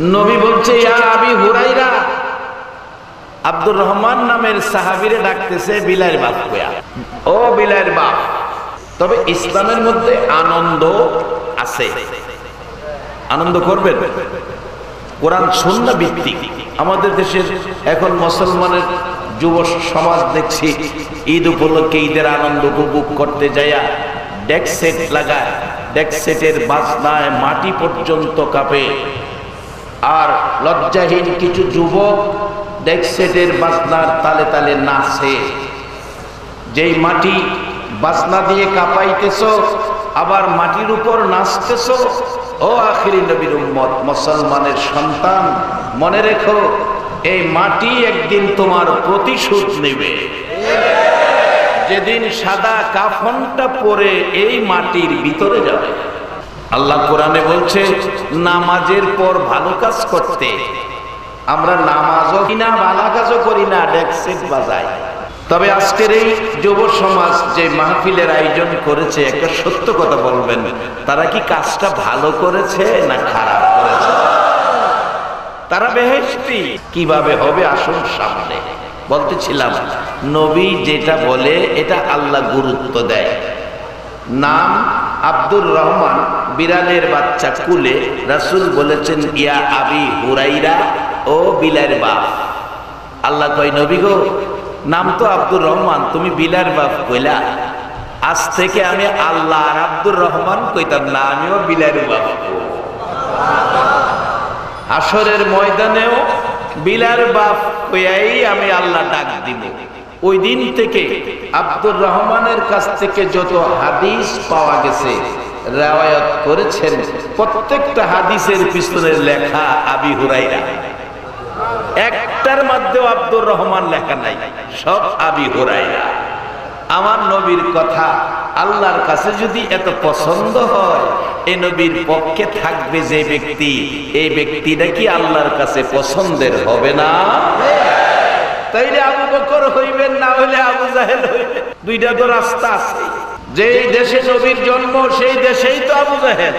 নবী বলছে ইয়া আবি হুরাইরা, আব্দুর রহমান নামের সাহাবীরে ডাকতেছে বিলায়ের বাপ কয়া। ও বিলায়ের বাপ, তবে ইসলামের মধ্যে আনন্দ আছে, আনন্দ করবেন। কোরআন সুন্নাহ ভিত্তিক। আমাদের দেশের এখন মুসলমানের যুব সমাজ দেখছি ঈদ উপলক্ষে ঈদের আনন্দ উপভোগ করতে যাইয়া ডেক সেট লাগায়, ডেক সেটের বাজনায় মাটি পর্যন্ত কাঁপে। আর লজ্জাহীন কিছু যুবক ডেক সেটের বাজনার তালে তালে নাচে। যেই মাটি বাজনা দিয়ে কাঁপাইতেছ, আবার মাটির উপর নাচতেছ। ও আখিরি নবীর উম্মত, মুসলমানের সন্তান, মনে রেখো এই মাটি একদিন তোমার প্রতিশোধ নেবে। যেদিন সাদা কাফনটা পরে এই মাটির ভিতরে যাবে। আল্লাহ কোরআনে বলছে নামাজের পর ভালো কাজ করতে। আমরা নামাজও কিনা ভালো কাজও করি না, ডেক সেট বাজাই। তবে আজকের এই যুব সমাজ যে মাহফিলের আয়োজন করেছে, একটা সত্য কথা বলবেন, তারা কি কাজটা ভালো করেছে না খারাপ করেছে? তারা বেহেশতি কিভাবে হবে আসুন সামনে। বলতেছিলাম নবী যেটা বলে এটা আল্লাহ গুরুত্ব দেয়। নাম আব্দুর রহমান, বিড়ালের বাচ্চা কুলে রাসূল বলেছেন ইয়া আবি হুরাইরা, ও বিলায়ের বাপ। আল্লাহ কয় নবী গো, নাম তো আব্দুর রহমান, তুমি বিলায়ের বাপ কইলা, আজ থেকে আমি আল্লাহ আর আব্দুর রহমান কইতাম না, আমিও বিলায়ের বাপ। হাসরের ময়দানেও বিলায়ের বাপ কইয়াই আমি আল্লাহ ডাক দিব। ওই দিন থেকে আব্দুর রহমানের কাছ থেকে যত হাদিস পাওয়া গেছে, রিওয়ায়াত করেছেন, প্রত্যেকটা হাদিসের পিছনে লেখা আবি হুরাইরা। একটার মধ্যেও আব্দুর রহমান লেখা নাই, সব আবি হুরাইরা। আমার নবীর কথা আল্লাহর কাছে যদি এত পছন্দ হয়, এই নবীর পক্ষে থাকবে যে ব্যক্তি, এই ব্যক্তিটা কি আল্লাহর কাছে পছন্দের হবে না? তাইলে আবু বকর হইবেন, না হইলে আবু জাহেল হইবেন। দুইটা তো রাস্তা আছে। যেই দেশে নবীর জন্ম সেই দেশেই তো আবু জাহেল।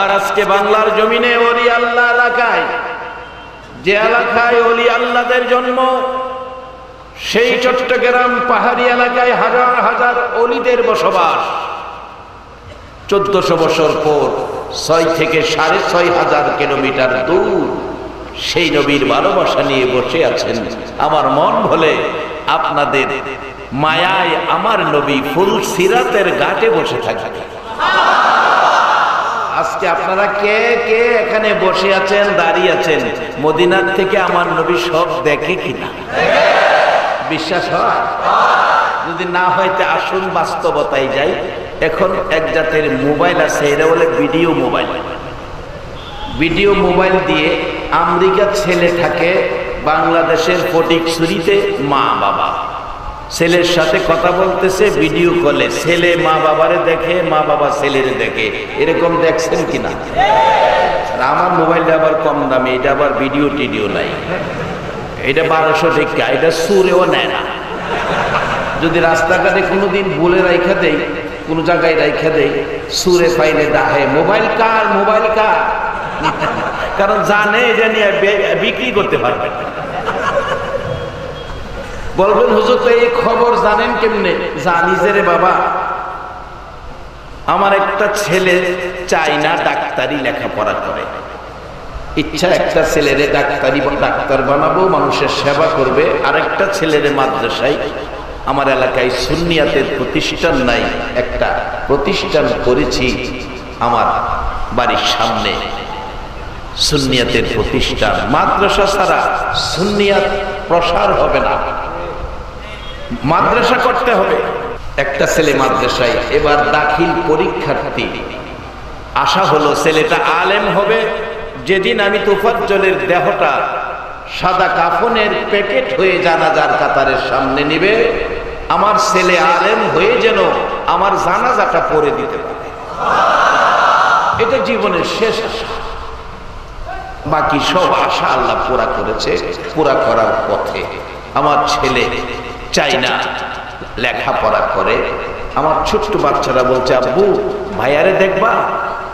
আর আজকে বাংলার জমিনে ওলি আল্লাহ এলাকায়, যে এলাকায় ওলি আল্লাহদের জন্ম, সেই চট্টগ্রাম পাহাড়ি এলাকায় হাজার হাজার ওলিদের বসবাস। 1400 বছর পর 6 থেকে 6500 কিলোমিটার দূর সেই নবীর ভালোবাসা নিয়ে বসে আছেন। আমার মন বলে আপনাদের মায়ায় আমার নবী ফুল সিরাতের ঘাটে বসে থাকবে। আজকে আপনারা কে কে এখানে বসে আছেন, দাঁড়িয়ে আছেন, মদিনার থেকে আমার নবী সব দেখে কিনা? বিশ্বাস হয়? যদি না হয়তো আসুন বাস্তবতায় যাই। এখন এক জাতের মোবাইল আছে, এরা বলে ভিডিও মোবাইল। ভিডিও মোবাইল দিয়ে আমেরিকার ছেলে থাকে বাংলাদেশের ফটিকছড়িতে, মা বাবা ছেলের সাথে কথা বলতেছে ভিডিও কলে। ছেলে মা বাবারে দেখে, মা বাবা ছেলেরে দেখে। এরকম দেখছেন কিনা? আর আমার মোবাইলটা আবার কম দামি, এটা আবার ভিডিও টিডিও নাই। এটা 1200 টাকা, এটা সুরেও নেয় না। যদি রাস্তাঘাটে কোনোদিন বলে রাইখা দেই, কোনো জায়গায় রাইখা দেই, সুরে পাইলে ডাহে মোবাইল কার, মোবাইল কার। কারণ জানে এটা নিয়ে বিক্রি করতে পারবে। বলবেন হুজুর তো এই খবর জানেন কেমনে? জানি যে রে বাবা, আমার একটা ছেলে চাই না ডাক্তারি লেখাপড়া করে। ইচ্ছা একটা ছেলেরে ডাক্তার বানাবো, মানুষের সেবা করবে। আরেকটা ছেলেরে মাদ্রাসায়, আমার এলাকায় সুন্নিয়াতের প্রতিষ্ঠান নাই, একটা প্রতিষ্ঠান করেছি আমার বাড়ির সামনে, সুন্নিয়াতের প্রতিষ্ঠান। মাদ্রাসা ছাড়া সুন্নিয়াত প্রসার হবে না, মাদ্রাসা করতে হবে। একটা ছেলে মাদ্রাসায় এবার দাখিল পরীক্ষার্থী। আশা হলো ছেলেটা আলেম হবে। যেদিন আমি তোফাজ্জলের দেহটা সাদা কাফনের প্যাকেট হয়ে জানাজার কাতারের সামনে নিবে, আমার ছেলে আলেম হয়ে যেন আমার জানাজাটা পড়ে দিতে পারে। এটা জীবনের শেষ আশা। বাকি সব আশা আল্লাহ পুরা করেছে, পুরা করার পথে। আমার ছেলে চাই না লেখাপড়া করে। আমার ছোট্ট বাচ্চারা বলছে আব্বু ভাইয়ারে দেখবা,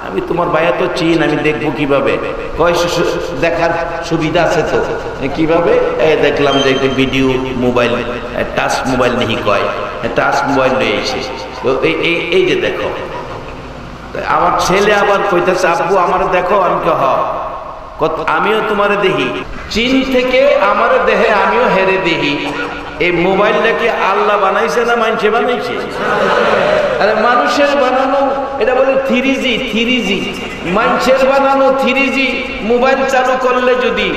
আমি তোমার ভাইয়া তো চিন, আমি দেখবো কিভাবে? কয় দেখার সুবিধা আছে তো, কিভাবে? দেখলাম যে একটা ভিডিও মোবাইল, টাচ মোবাইল নেই, কয় টাচ মোবাইল নিয়ে এসে তো এই যে দেখো। আমার ছেলে আবার কইতেছে আব্বু আমার দেখো। আমি আমিও তোমারে দেখি, চীন থেকে আমার দেহে আমিও হেরে দেখি। এই মোবাইলটা কি আল্লাহ বানাইছে না মানুষে বানাইছে? আরে মানুষের বানানো, এটা বলে 3G। মানুষের বানানো 3G মোবাইল চালু করলে যদি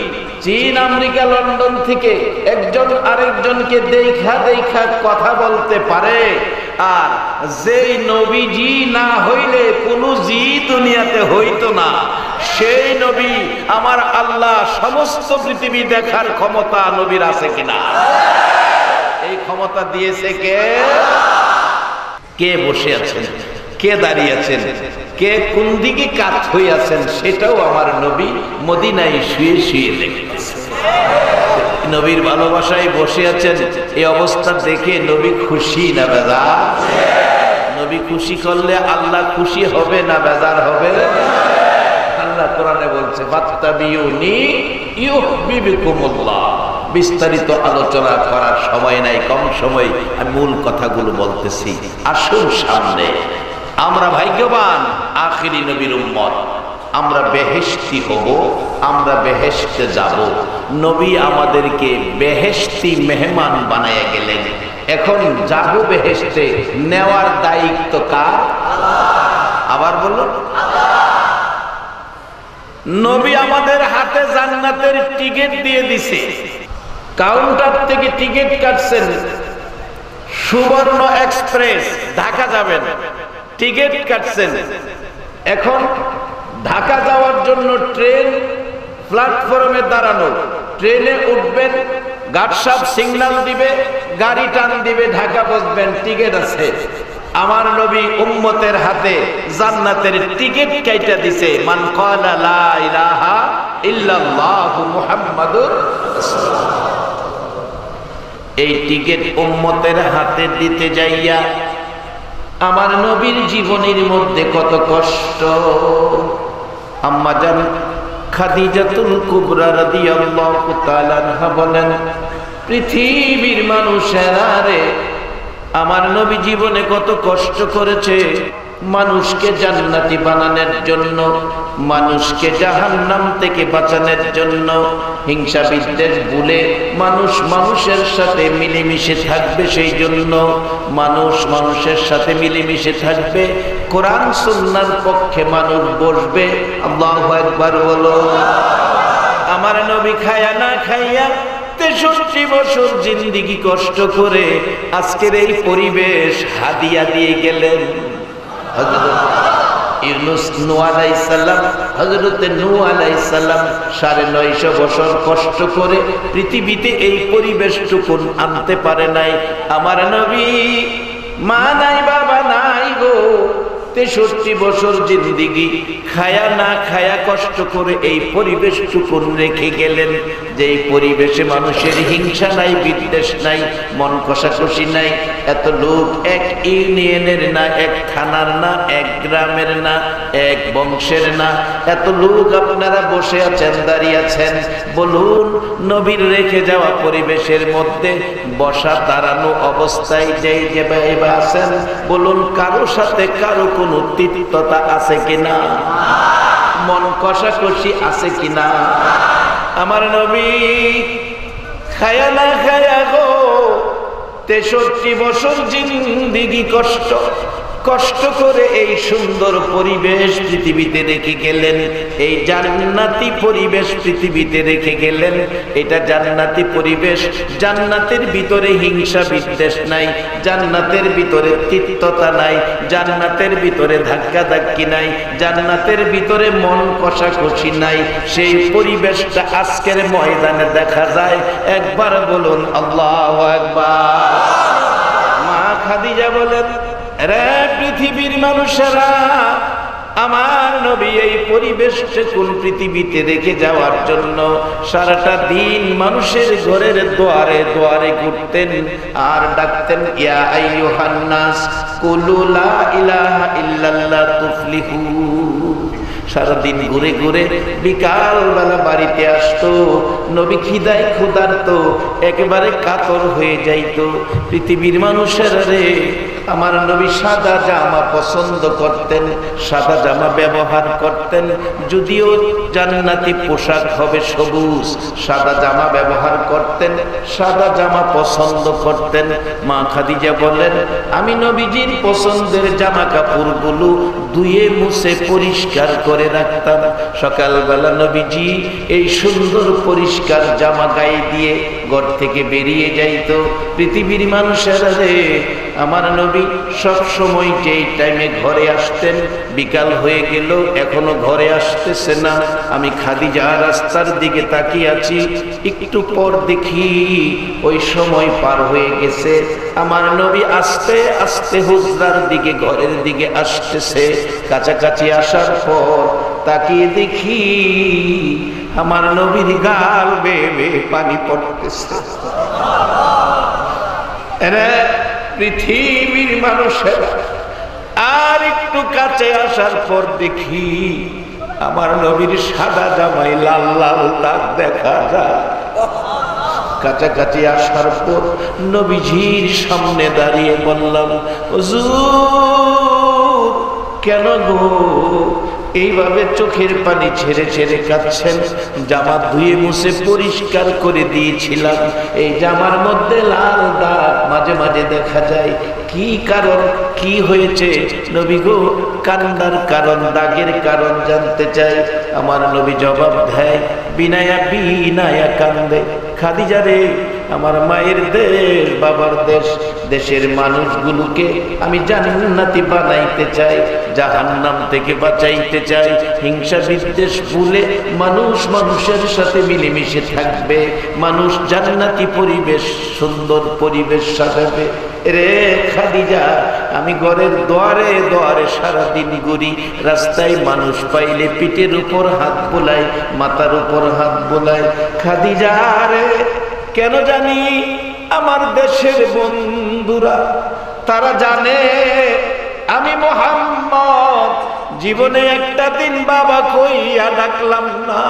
চীন, আমেরিকা, লন্ডন থেকে একজন আরেকজনকে দেখা কথা বলতে পারে, আর যেই নবীজি না হইলে কোনো জি দুনিয়াতে হইতো না, সেই নবী আমার আল্লাহ সমস্ত পৃথিবী দেখার ক্ষমতা নবীর আছে কিনা? এই ক্ষমতা দিয়েছে কে? কে বসে আছেন, কে দাঁড়িয়ে আছেন, কে কোন দিকে কাত হয়ে আছেন, সেটাও আমার নবী মদিনায় শুয়ে দেখতেছে। নবীর ভালোবাসায় বসে আছেন। এই অবস্থা দেখে নবী খুশি না বেজার? নবী খুশি করলে আল্লাহ খুশি হবে না বেজার হবে? আল্লাহ কোরআনে বলছে ফাত্তাবিউনি ইউহিব্বুকুমুল্লাহ। বিস্তারিত আলোচনা করার সময় নাই, কম সময় আমি মূল কথাগুলো বলতেছি। আসুন সামনে, আমরা ভাগ্যবান আখিরি নবীর উম্মত, আমরা বেহেশতি হব, আমরা বেহেশতে যাব। নবী আমাদেরকে বেহেশতি মেহমান বানায়া গেলেন। এখন যাব বেহেশতে, নেওয়ার দায়িত্ব কার? আবার বলুন, নবী আমাদের হাতে জান্নাতের টিকিট দিয়ে দিছে। কাউন্টার থেকে টিকিট কাটছেন, সুবর্ণ এক্সপ্রেস ঢাকা যাবেন, টিকিট কাটছেন। এখন ঢাকা যাওয়ার জন্য ট্রেন প্ল্যাটফর্মে দাঁড়ানো, ট্রেনে উঠবেন, গার্ড সাহেব সিগন্যাল দিবে, গাড়ি টান দিবে, ঢাকা বসবেন, টিকিট আছে। আমার নবী উম্মতের হাতে জান্নাতের টিকিট কাইটা দিছে। মান ক্বালা লা ইলাহা ইল্লাল্লাহু মুহাম্মাদুর রাসূলুল্লাহ। এই টিকিট উম্মতের হাতে দিতে যাইয়া আমার নবীর জীবনের মধ্যে কত কষ্ট। আম্মা জান খাদিজাতুল কুবরা রাদিয়াল্লাহু তাআলা আনহা বলেন, পৃথিবীর মানুষেরা রে, আমার নবী জীবনে কত কষ্ট করেছে মানুষকে জান্নাতি বানানোর জন্য, মানুষকে জাহান্নাম থেকে বাঁচানোর জন্য। হিংসা বিদ্বেষ ভুলে মানুষ মানুষের সাথে মিলেমিশে থাকবে, সেই জন্য মানুষ মানুষের সাথে মিলেমিশে থাকবে। কোরআন সুন্নাহর পক্ষে মানুষ বসবে। আল্লাহু আকবার বলো। আমার নবী খায়া না খাইয়া 63 বছর জিন্দেগি কষ্ট করে আজকের এই পরিবেশ হাদিয়া দিয়ে গেলেন। নূহ আলাইহিস সালাম, হযরত নূহ আলাইহিস সালাম 950 বছর কষ্ট করে পৃথিবীতে এই পরিবেশটুকু আনতে পারে নাই। আমার নবী মা নাই, বাবা নাই গো, 63 বছর জিন্দেগি খায়া না খায়া কষ্ট করে এই পরিবেশটুকু রেখে গেলেন, যে এই পরিবেশে মানুষের হিংসা নাই, বিদ্বেষ নাই, মন কষাকষি নাই। এত লোক এক ইউনিয়নের না, এক থানার না, এক গ্রামের না, এক বংশের না, এত লোক আপনারা বসে আছেন, দাঁড়িয়ে আছেন। বলুন, নবীর রেখে যাওয়া পরিবেশের মধ্যে বসা দাঁড়ানো অবস্থায় যেই যে ভাইবা আছেন, বলুন কারো সাথে কারো কোনো তিক্ততা আছে কিনা? মন কষাকষি আছে কিনা? আমার নবী খায়া না খায়া গো 63 বছর জিন্দেগি কষ্ট করে এই সুন্দর পরিবেশ পৃথিবীতে রেখে গেলেন। এই জান্নাতি পরিবেশ পৃথিবীতে রেখে গেলেন। এটা জান্নাতি পরিবেশ, জান্নাতের ভিতরে হিংসা বিদ্বেষ নাই, জান্নাতের ভিতরে তিক্ততা নাই, জান্নাতের ভিতরে ধাক্কাধাক্কি নাই, জান্নাতের ভিতরে মন কষাকষি নাই। সেই পরিবেশটা আজকের ময়দানে দেখা যায়। একবার বলুন আল্লাহু আকবার। মা খাদিজা বলেন, রে পৃথিবীর মানুষেরা, আমার নবী এই পরিবেশটা কোন পৃথিবীতে রেখে যাওয়ার জন্য সারাটা দিন মানুষের ঘরের দুয়ারে দুয়ারে ঘুরতেন আর ডাকতেন, ইয়া আইয়ুহান নাস কুলু লা ইলাহা ইল্লাল্লাহ তুফলিহু। সারাদিন ঘুরে ঘুরে বিকালবেলা বাড়িতে আসতো। নবী খিদায় ক্ষুধার্ত একেবারে কাতর হয়ে যাইতো। পৃথিবীর মানুষেরা রে, আমার নবী সাদা জামা পছন্দ করতেন, সাদা জামা ব্যবহার করতেন। যদিও জান্নাতি পোশাক হবে সবুজ, সাদা জামা ব্যবহার করতেন, সাদা জামা পছন্দ করতেন। মা খাদিজা বলেন, আমি নবীজির পছন্দের জামা কাপড়গুলো ধুয়ে মুছে পরিষ্কার করে রাখতাম। সকালবেলা নবীজি এই সুন্দর পরিষ্কার জামা গায়ে দিয়ে ঘর থেকে বেরিয়ে যাইত। পৃথিবীর মানুষেরা রে, আমার নবী সব সময় যেই টাইমে ঘরে আসতেন, বিকাল হয়ে গেল এখনো ঘরে আসতেছে না। আমি খাদিজা রাস্তার দিকে তাকিয়ে আছি, একটু পর দেখি ওই সময় পার হয়ে গেছে। আমার নবী আস্তে আস্তে হুজরার দিকে, ঘরের দিকে আসতেছে। কাছাকাছি আসার পর তাকিয়ে দেখি আমার নবীর গাল বেয়ে বেয়ে পানি পড়তেছে। পৃথিবীর মানুষেরা, আর একটু কাছে আসার পর দেখি আমার নবীর সাদা জামাই লাল লাল দাগ দেখা যায়। কাছাকাছি আসার পর নবীজির সামনে দাঁড়িয়ে বললাম, হুজুর কেন গো এইভাবে চোখের পানি ছেড়ে ছেড়ে কাঁদছেন? জামা ধুয়ে মুছে পরিষ্কার করে দিয়েছিলাম, এই জামার মধ্যে লাল দাগ মাঝে মাঝে দেখা যায়, কি কারণ, কি হয়েছে? নবী গো কান্দার কারণ, দাগের কারণ জানতে চাই। আমার নবী জবাব দেয়, বিনায়া বিনায়া কান্দে। খাদিজা রে, আমার মায়ের দেশ, বাবার দেশ, দেশের মানুষগুলোকে আমি জান্নাতি বানাইতে চাই, জাহান্নাম থেকে বাঁচাইতে চাই। হিংসা বিদ্বেষ ভুলে মানুষ মানুষের সাথে মিলেমিশে থাকবে, মানুষ জান্নাতি পরিবেশ, সুন্দর পরিবেশ সাজাবে। রে খাদিজা, আমি ঘরের দোয়ারে দোয়ারে সারাদিন ঘুরি, রাস্তায় মানুষ পাইলে পিঠের উপর হাত বোলাই, মাথার উপর হাত বোলাই। খাদিজা রে, কেন জানি আমার দেশের বন্ধুরা তারা জানে আমি মুহাম্মদ। জীবনে একটা দিন বাবা কইয়া ডাকলাম না,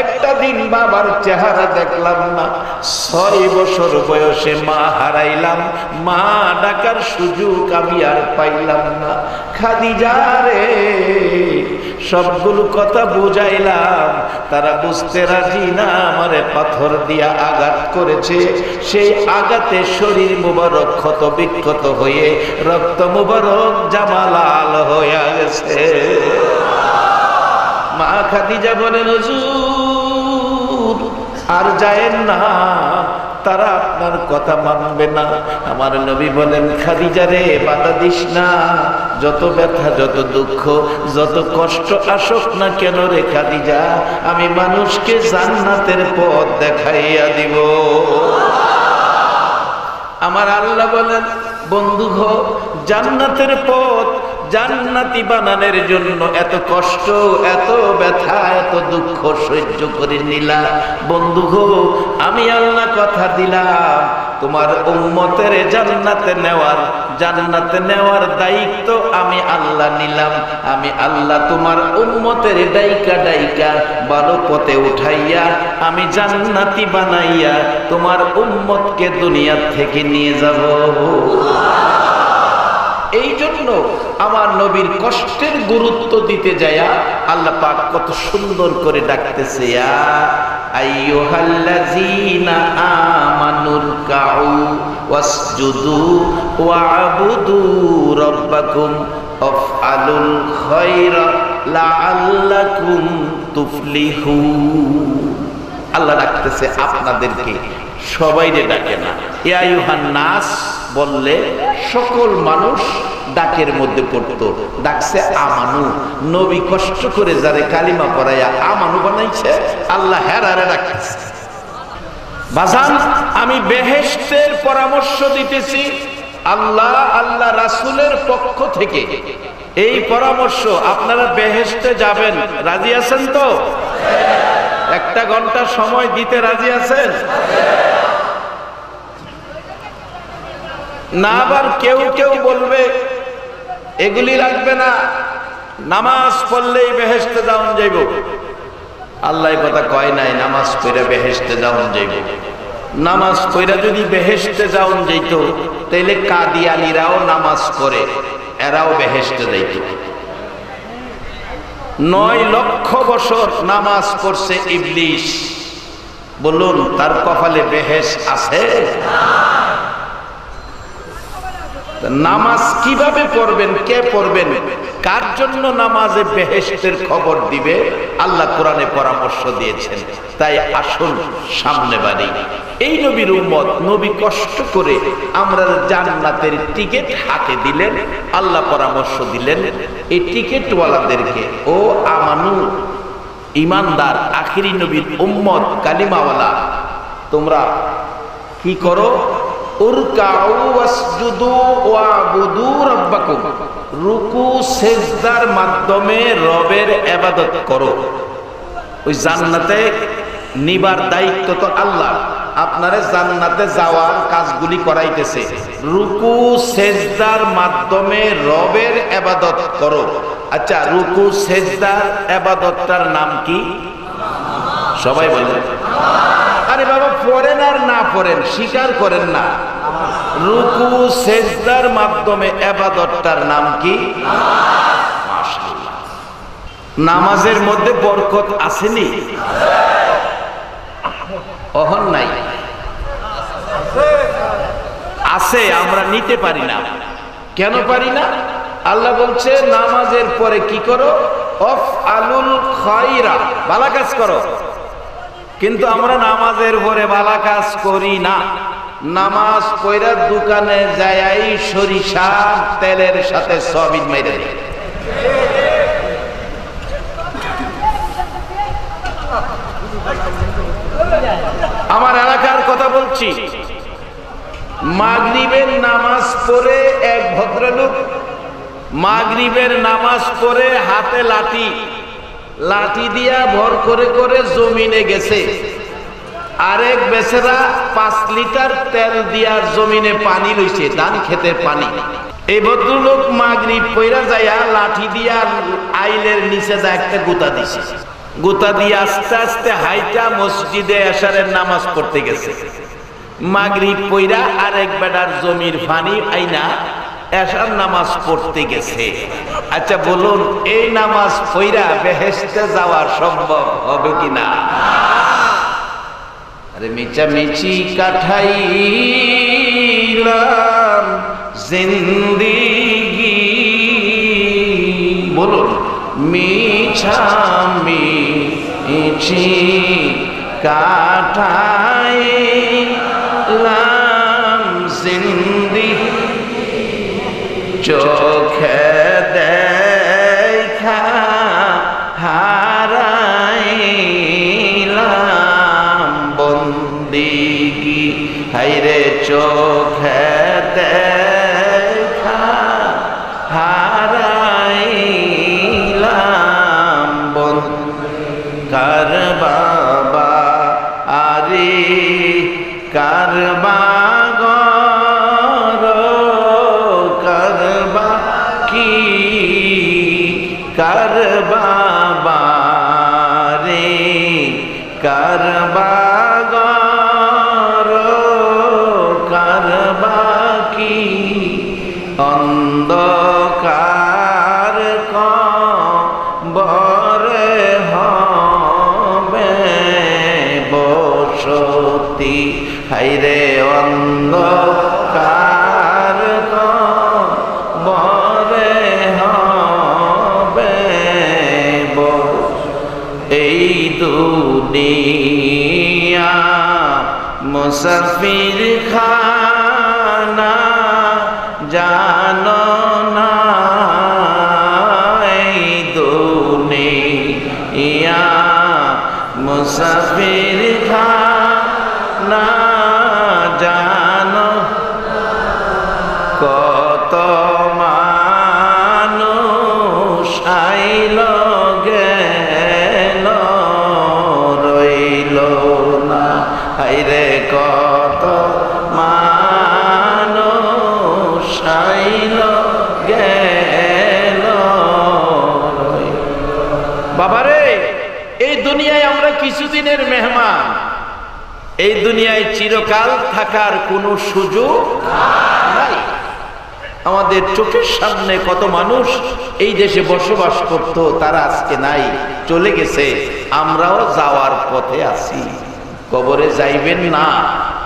একটা দিন বাবার চেহারা দেখলাম না। 6 বছর বয়সে মা হারাইলাম, মা ডাকার সুযোগ আমি আর পাইলাম না। খাদিজা রে, সবগুলো কথা বুঝাইলাম, তারা বুঝতে রাজি না। আমারে পাথর দিয়া আঘাত করেছে, সেই আঘাতে শরীর মুবারক ক্ষত বিক্ষত হয়ে রক্ত মুবারক জামা লাল হয়ে গেছে। মা খাদিজা বলেন, হুজুর আর যায়েন না, তারা আপনার কথা মানবে না। আমার নবী বলেন, খাদিজা রে বাধা দিস না, যত ব্যথা, যত দুঃখ, যত কষ্ট আসুক না কেন রে খাদিজা, আমি মানুষকে জান্নাতের পথ দেখাইয়া দিব। আমার আল্লাহ বলেন, বন্ধু গো, জান্নাতের পথ জান্নাতি বানানোর জন্য এত কষ্ট, এত ব্যথা, এত দুঃখ সহ্য করে নিলা। বন্ধু গো, আমি আল্লাহ কথা দিলাম, তোমার উম্মতের জান্নাতে নেওয়ার দায়িত্ব আমি আল্লাহ নিলাম। আমি আল্লাহ তোমার উম্মতের ডাইকা ডাইকা ভালো পথে উঠাইয়া আমি জান্নাতি বানাইয়া তোমার উম্মতকে দুনিয়া থেকে নিয়ে যাব। এই জন্য আমার নবীর কষ্টের গুরুত্ব দিতে যায়া আল্লাহ পাক কত সুন্দর করে ডাকতেছে, ইয়া আইয়ুহাল্লাযীনা আমানুর কাউ ওয়াসজুদু ওয়া'বুদু রাব্বাকুম আফআলুল খায়রা লাআল্লাকুম তুফলিহুন। আল্লাহ ডাকতেছে আপনাদেরকে, সবাইরে ডাকে না। ইয়া আইয়ুহান নাস বললে সকল মানুষ ডাকের মধ্যে পড়তো, ডাকছে আমানু। নবী কষ্ট করে যারে কালিমা পড়াইয়া আমানু বানাইছে, আল্লাহ হেরারে ডাকতেছে। বাজান, আমি বেহেশতের পরামর্শ দিতেছি আল্লাহ রাসূলের পক্ষ থেকে। এই পরামর্শ, আপনারা বেহেশতে যাবেন, রাজি আছেন তো? 1 ঘন্টা সময় দিতে রাজি আছেন না? আবার কেউ কেউ বলবে এগুলি লাগবে না, নামাজ পড়লেই বেহেশতে যাওন যাইব। আল্লাহ কথা কয় নাই নামাজ পড়ে বেহেশতে যাওন যাইব। নামাজ পড়া যদি বেহেশতে যাওন যাইত তাইলে কাদিয়ানীরাও নামাজ পড়ে, এরাও বেহেশতে যাইত। 9 লক্ষ বছর নামাজ পড়ছে ইবলিস, বলুন তার কপালে বেহেশ আছে? নামাজ কিভাবে পড়বেন, কে পড়বেন, কার জন্য নামাজে বেহেশতের খবর দিবে আল্লাহ কোরআনে পরামর্শ দিয়েছেন। তাই আসুন সামনে বাড়ি। এই নবীর উম্মত, নবী কষ্ট করে আমরা জান্নাতের টিকিট হাতে দিলেন, আল্লাহ পরামর্শ দিলেন এই টিকিটওয়ালাদেরকে, ও আমানু ইমানদার আখিরি নবীর উম্মত কালিমাওয়ালা, তোমরা কি করো? উরকাউ ওয়াসজুদু ওয়াবুদু রাব্বাকুম, রুকু সিজদার মাধ্যমে রবের ইবাদত করো। ওই জান্নাতে নিবার দায়িত্ব তো আল্লাহ, আপনারে জান্নাতে যাওয়ার কাজগুলি করাইতেছে। রুকু সিজদার মাধ্যমে রবের ইবাদত করো। আচ্ছা, রুকু সিজদার ইবাদতটার নাম কি? সবাই বলেন। আরে বাবা, পড়েন আর না পড়েন, স্বীকার করেন না। রুকু সিজদার মাধ্যমে ইবাদতটার নাম কি? মাশাআল্লাহ। নামাজের মধ্যে বরকত আসেনি? অহন নাই? আছে, আমরা নিতে পারি না। কেন পারি না? আল্লাহ বলছে নামাজের পরে কি করো? আফআলুল খায়রা, ভালো কাজ করো। কিন্তু আমরা নামাজের পরে ভালো কাজ করি না। নামাজ পড়া দোকানে যাই সরিষার তেলের সাথে সয়াবিন মেরে দিই। আমার এলাকার কথা বলছি, মাগরিবের নামাজ পড়ে এক ভদ্রলোক মাগরিবের নামাজ পড়ে হাতে লাঠি দিয়া ভর করে করে জমিনে গেছে। আরেক বেচারা 5 লিটার তেল দিয়া জমিনে পানি লইছে, ধান খেতের পানি। এই ভদ্রলোক মাগরিব পইরা যাইয়া লাঠি দিয়া আইলের নিচে যা একটা গুতা দিছে। গুতা দিয়ে আস্তে আস্তে হাইটা মসজিদে এশারের নামাজ পড়তে গেছে। মাগরিব পইরা আরেক বেটার জমির পানি আইনা এশার নামাজ পড়তে গেছে। আচ্ছা বলুন, এই নামাজ পইরা বেহেশতে যাওয়া সম্ভব হবে কিনা? আরে মিছামিছি কাটাইলাম জিন্দেগি, বলুন মিছামিছি কাটাইলাম জিন্দেগি, চোখে দেখা হারাইলাম বন্দিগি। হাইরে চোখে দেখা হারাইলাম কার বাবা আরে কার কার বাবা রে কার বাগর কার বাকি অন্ধকার কবরে হবে বসতি। হাইরে অন্ধকার কবরে এই দুনিয়া মুসাফির খানা জানো না, এই দুনিয়া মুসাফির খানা জানো, কত মানুষ আইল গেল রইল না। হাইরে কত মানুষ আইল গেল আমরা কিছুদিনের মেহমান, এই দুনিয়ায় চিরকাল থাকার কোনো সুযোগ নাই। আমাদের চোখের সামনে কত মানুষ এই দেশে বসবাস করত, তারা আজকে নাই, চলে গেছে। আমরাও যাওয়ার পথে আছি। কবরে যাইবেন না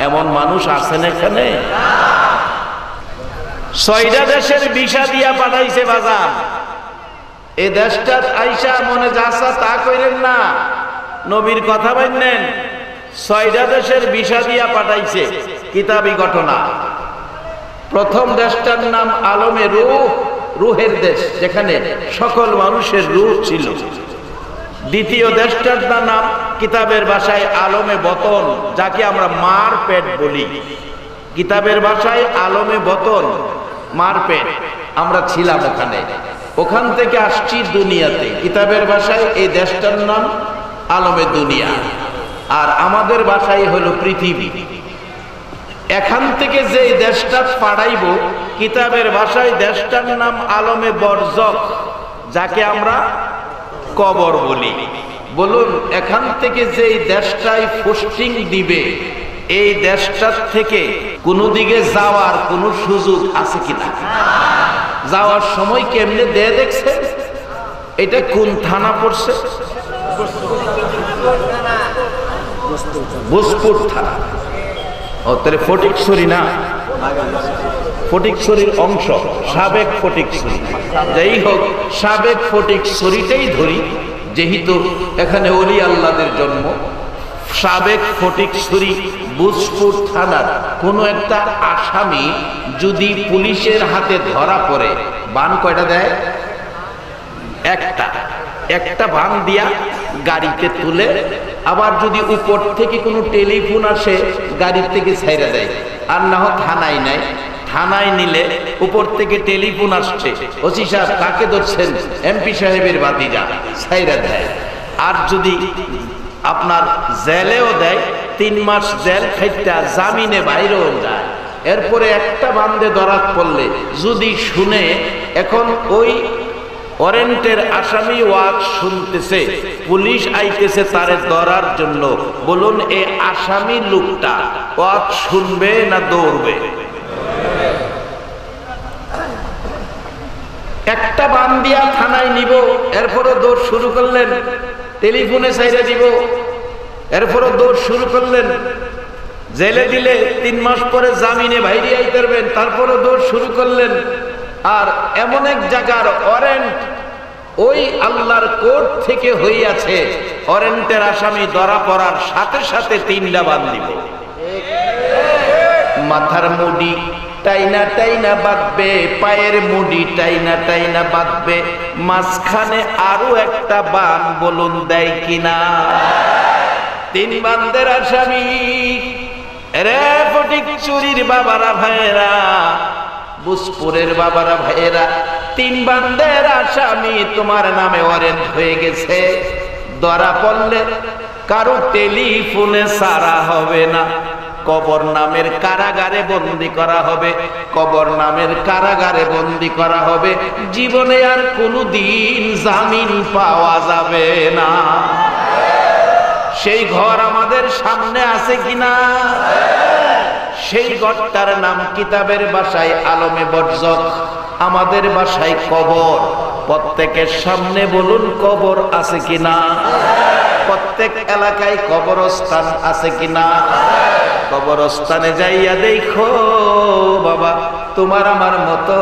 এমন মানুষ আছেন এখানে? 6টা দেশের ভিসা দিয়া পাঠাইছে বাজার। এই দেশটা আইসা মনে যাচ্ছে তা কইরেন না, নবীর কথা বললেন। 6টা দেশের ভিসা দিয়া পাঠাইছে, কিতাবী ঘটনা। প্রথম দেশটার নাম আলমে রূহ, রুহের দেশ, যেখানে সকল মানুষের রূহ ছিল। দ্বিতীয় দেশটার নাম কিতাবের ভাষায় আলমে বতন, যাকে আমরা মার পেট বলি। কিতাবের ভাষায় আলমে বতন, মার পেট। আমরা ছিলাম ওখানে, ওখান থেকে আসছি দুনিয়াতে। কিতাবের ভাষায় এই দেশটার নাম আলমে দুনিয়া, আর আমাদের ভাষায় হলো পৃথিবী। এখান থেকে যে দেশটা পাঠাইব, কিতাবের ভাষায় দেশটার নাম আলমে বরজখ, যাকে আমরা কবর বলি। বলুন, এখান থেকে যে দেশটায় পোস্টিং দিবে, এই দেশটার থেকে কোনো দিকে যাওয়ার কোনো সুযোগ আছে কিনা? যাওয়ার সময় কেমনে দেয় দেখছে? এটা কোন থানা পড়ছে? ভোজপুর থানা। ও তাহলে ফটিকছড়ি না, ফটিকছড়ির অংশ, সাবেক ফটিকছড়ি। যাই হোক, সাবেক ফটিকছড়িটাই ধরি, যেহেতু এখানে ওলি আল্লাহদের জন্ম। সাবেক ফটিকছড়ি ভোজপুর থানার কোনো একটা আসামি যদি পুলিশের হাতে ধরা পড়ে, বান কয়টা দেয়? একটা বান দিয়া গাড়িতে তুলে, আবার যদি উপর থেকে কোনো টেলিফোন আসে গাড়ির থেকে ছাইরা দেয়। আর না হোক থানায় নাই, থানায় নিলে উপর থেকে টেলিফোন আসছে, ওসি সাহেব কাকে ধরছেন? এমপি সাহেবের ভাতিজা, ছাইরা দেয়। আর যদি আপনার জেলেও দেয়, 3 মাস জেল খাইটা জামিনে বাইরেও যায়। এরপরে একটা বান্দে ধরা পড়লে যদি শুনে, এখন ওই ওয়ারেন্টের আসামি ওয়াজ শুনতেছে, পুলিশ আইতেছে তারে ধরার জন্য। বলুন, এই আসামি লোকটা ওয়াজ শুনবে না দৌড়বে? একটা বান দিয়া থানায় নিব, এরপরও দৌড় শুরু করলেন। টেলিফোনে ছাইরা দিব, এরপরও দৌড় শুরু করলেন। জেলে দিলে 3 মাস পরে জামিনে বাইরে আইতে পারবেন, তারপরও দৌড় শুরু করলেন। আর এমন এক জায়গার ওয়ারেন্ট ওই আল্লাহর কোর্ট থেকে হইয়াছে, ওয়ারেন্টের আসামি ধরা পড়ার সাথে সাথে 3টা বান দিব। মাথার মুডি টাইনা টাইনা বাঁধবে, পায়ের মুডি টাইনা টাইনা বাঁধবে, মাঝখানে আরো একটা বান। বলুন দেয় কিনা? 3 বান্দের আসামি। রে ফটিকছড়ির বাবারা ভাইয়েরা, ভোজপুরের বাবারা ভাইয়েরা, 3 বান্দের আসামি তোমার নামে ওয়ারেন্ট হয়ে গেছে। ধরা পড়লে কারো টেলিফোনে সারা হবে না, কবর নামের কারাগারে বন্দী করা হবে। কবর নামের কারাগারে বন্দী করা হবে। জীবনে আর কোনোদিন জামিন পাওয়া যাবে না। সেই ঘর আমাদের সামনে আছে কিনা? সেই ঘরটার নাম কিতাবের ভাষায় আলমে বরজখ, আমাদের ভাষায় কবর। প্রত্যেকের সামনে বলুন, কবর আছে কিনা? প্রত্যেক এলাকায় কবরস্থান আছে কিনা? কবরস্থানে যাইয়া দেখো বাবা, তোমার আমার মতো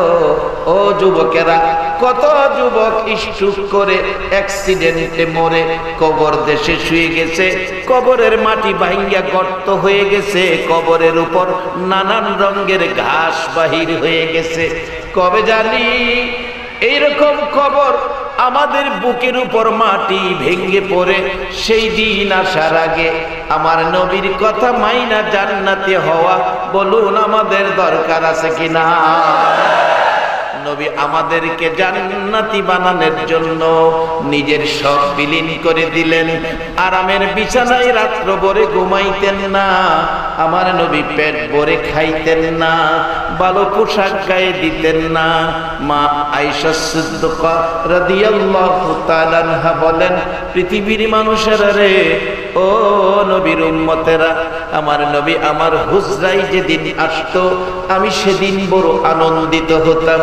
ও যুবকেরা, কত যুবক স্ট্রোক করে অ্যাক্সিডেন্টে মরে কবর দেশে শুয়ে গেছে। কবরের মাটি ভাঙ্গিয়া গর্ত হয়ে গেছে, কবরের উপর নানান রঙের ঘাস বাহির হয়ে গেছে। কবে জানি এইরকম কবর আমাদের বুকের উপর মাটি ভেঙ্গে পড়ে, সেই দিন আসার আগে আমার নবীর কথা মাইনা জান্নাতে হওয়া, বলুন আমাদের দরকার আছে কিনা? নবী আমাদেরকে জান্নাতি বানানোর জন্য নিজের সব বিলীন করে দিলেন। আরামের বিছানায় রাত্র ভরে ঘুমাইতেন না, আমার নবী পেট ভরে খাইতেন না, ভালো পোশাক গায়ে দিতেন না। মা আয়েশা সিদ্দিকা রাদিয়াল্লাহু তাআলা আনহা বলেন, পৃথিবীর মানুষেরা রে, ও নবীর উম্মতেরা, আমার নবী আমার হুজরায় যেদিন আসতো আমি সেদিন বড় আনন্দিত হতাম।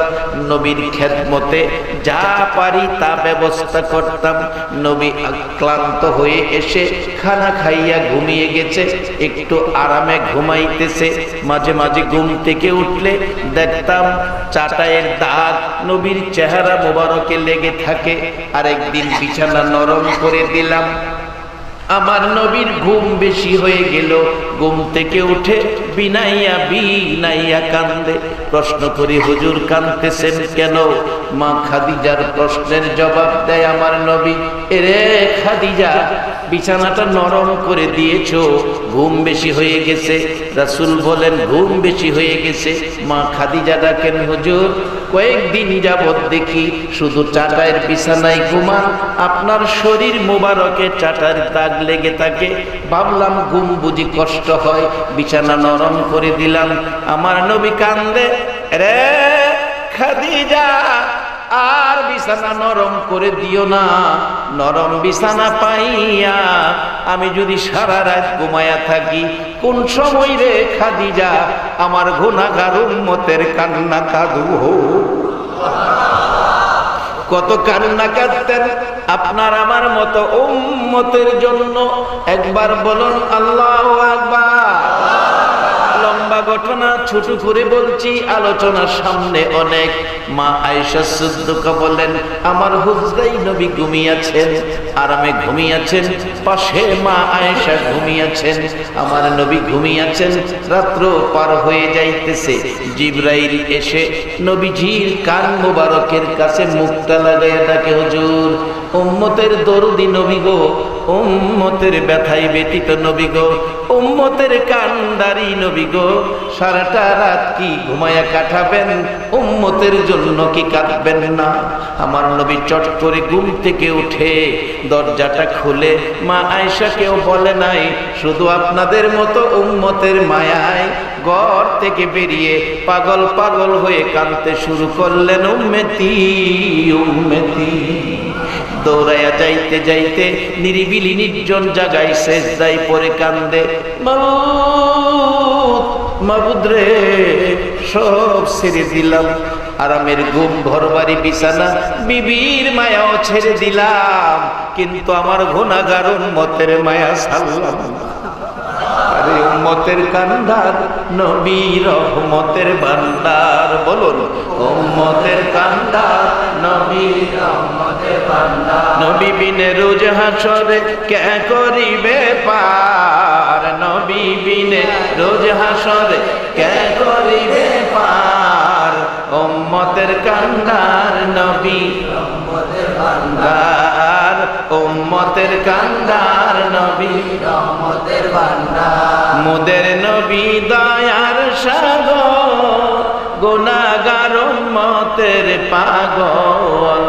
নবীর খেদমতে যা পারি তা ব্যবস্থা করতাম। নবী ক্লান্ত হয়ে এসে খানা খাইয়া ঘুমিয়ে গেছে, একটু আরামে ঘুমাইতেছে। মাঝে মাঝে ঘুম থেকে উঠলে দেখতাম চাটাইয়ের দাগ নবীর চেহারা মোবারকে লেগে থাকে। আরেকদিন বিছানা নরম করে দিলাম, আমার নবীর ঘুম বেশি হয়ে গেল। ঘুম থেকে উঠে বিনাইয়া বিনাইয়া কান্দে। প্রশ্ন করি, হুজুর কাঁদতেছেন কেন? মা খাদিজার প্রশ্নের জবাব দেয় আমার নবী, এরে খাদিজা, বিছানাটা নরম করে দিয়েছো, ঘুম বেশি হয়ে গেছে। রাসূল বলেন, ঘুম বেশি হয়ে গেছে? মা খাদিজা ডাকেন, হুজুর কয়েকদিন যাবৎ দেখি শুধু চাটাইয়ের বিছানায় ঘুমান, আপনার শরীর মোবারকে চাটার দাগ লেগে থাকে। ভাবলাম ঘুম বুঝি কষ্ট হয়, বিছানা নরম করে দিলাম। আমার নবী কান্দে, রে খাদিজা, আর বিছানা নরম করে দিও না। নরম বিছানা পাইয়া আমি যদি সারা রাত ঘুমায়া থাকি, কোন সময় রে খাদিজা আমার গুনাহগার উম্মতের কান্না কাঁদব। কত কান্না কাঁদতেন আপনার আমার মতো উম্মতের জন্য। একবার বলুন আল্লাহু আকবার। লম্বা ঘটনা ছোট করে বলছি, আলোচনার সামনে অনেক। মা আয়েশা সিদ্দিকা বলেন, আমার হুজরাই নবী ঘুমিয়েছেন, আরামে ঘুমিয়েছেন। পাশে মা আয়েশা ঘুমিয়েছেন, আমার নবী ঘুমিয়েছেন। রাত্র পার হয়ে যাইতেছে, জিবরাইল এসে নবীজির কান মোবারকের কাছে মুখটা লাগাইয়া ডাকে, হুজুর উম্মতের দরদি নবী গো, উম্মতের ব্যথায় ব্যতীত নবী গো, উম্মতের কান্দারি নবী গো, সারাটা রাত কি ঘুমায়া কাটাবেন? উম্মতের জন্য কি কাঁদবেন না? আমার নবী চট করে ঘুম থেকে উঠে দরজাটা খুলে মা আয়েশাকেও বলে নাই, শুধু আপনাদের মতো উম্মতের মায়ায় ঘর থেকে বেরিয়ে পাগল পাগল হয়ে কাঁদতে শুরু করলেন, উম্মতি উম্মতি। দৌড়াইয়া যাইতে যাইতে নিরিবিলি নির্জন জায়গায় সেজদায় পড়ে কান্দে, মাবুদ মাবুদ রে, সব ছেড়ে দিলাম, আরামের ঘুম, ঘরবাড়ি, বিছানা, বিবির মায়াও ছেড়ে দিলাম, কিন্তু আমার গুনাহগার উম্মতের মায়া ছাড়লাম না। আরে উম্মতের কান্দার নবী রহমতের ভান্ডার, বলুন উম্মতের কান্দার নবী রহমতের ভান্ডার। নবী বিনে রোজ হাসরে কে করিবে পার, নবী বিনে রোজ হাসরে কে করিবে পার। উম্মতের কান্দার নবী রহমতের ভান্ডার, উম্মতের কান্দার নবী রহমতের ভান্ডার। মোদের নবী দয়ার সাগর, গুনাহগার উম্মতের পাগল।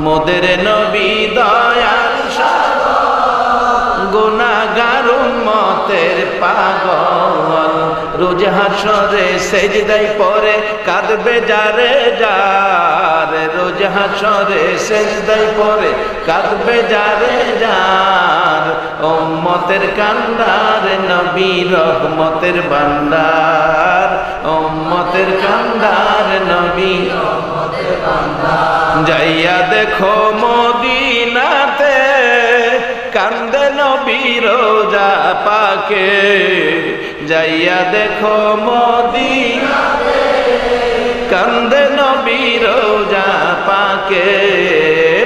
মোদের নবী দয়ার সাগর, গুনাহগার উম্মতের পাগল। রোজ হাসরে সেজদায় পড়ে কাঁদবে যারে যার, রোজ হাসরে সেজদায় পড়ে কাঁদবে যারে যার। উম্মতের কান্দার নবী রহমতের ভান্ডার, উম্মতের কান্দার নবী রহমতের ভান্ডার। যাইয়া দেখো মদিনাতে কান্দে নবী রোজা পাকে, যাইয়া দেখো মদিনাতে কান্দে নবী রোজা পাকে।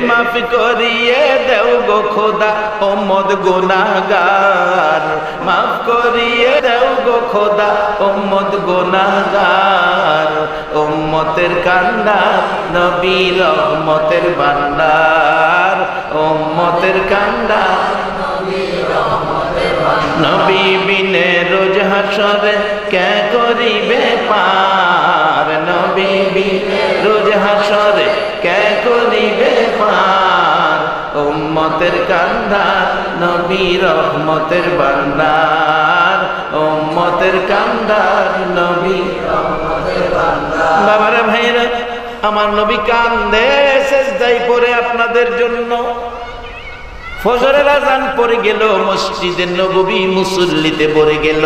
মাফ করিয়ে দেও গো খোদা উম্মত গুনাহগার, মাফ করিয়ে দেও গো খোদা উম্মত গুনাহগার। উম্মতের কান্দার নবী রহমতের ভান্ডার, উম্মতের কান্দার নবী রহমতের ভান্ডার। নবী বিনে রোজ হাসরে কে করিবে পার, নবী বিনে রোজ হাসরে কে করিবে পার। উম্মতের কান্দার নবী রহমতের ভান্ডার, উম্মতের কান্দার নবী। বাবারা ভাইরা, আমার নবী কান্দে সেজদায় পড়ে আপনাদের জন্য। ফজরের আজান পড়ে গেল, মসজিদে নববী মুসল্লিতে পড়ে গেল।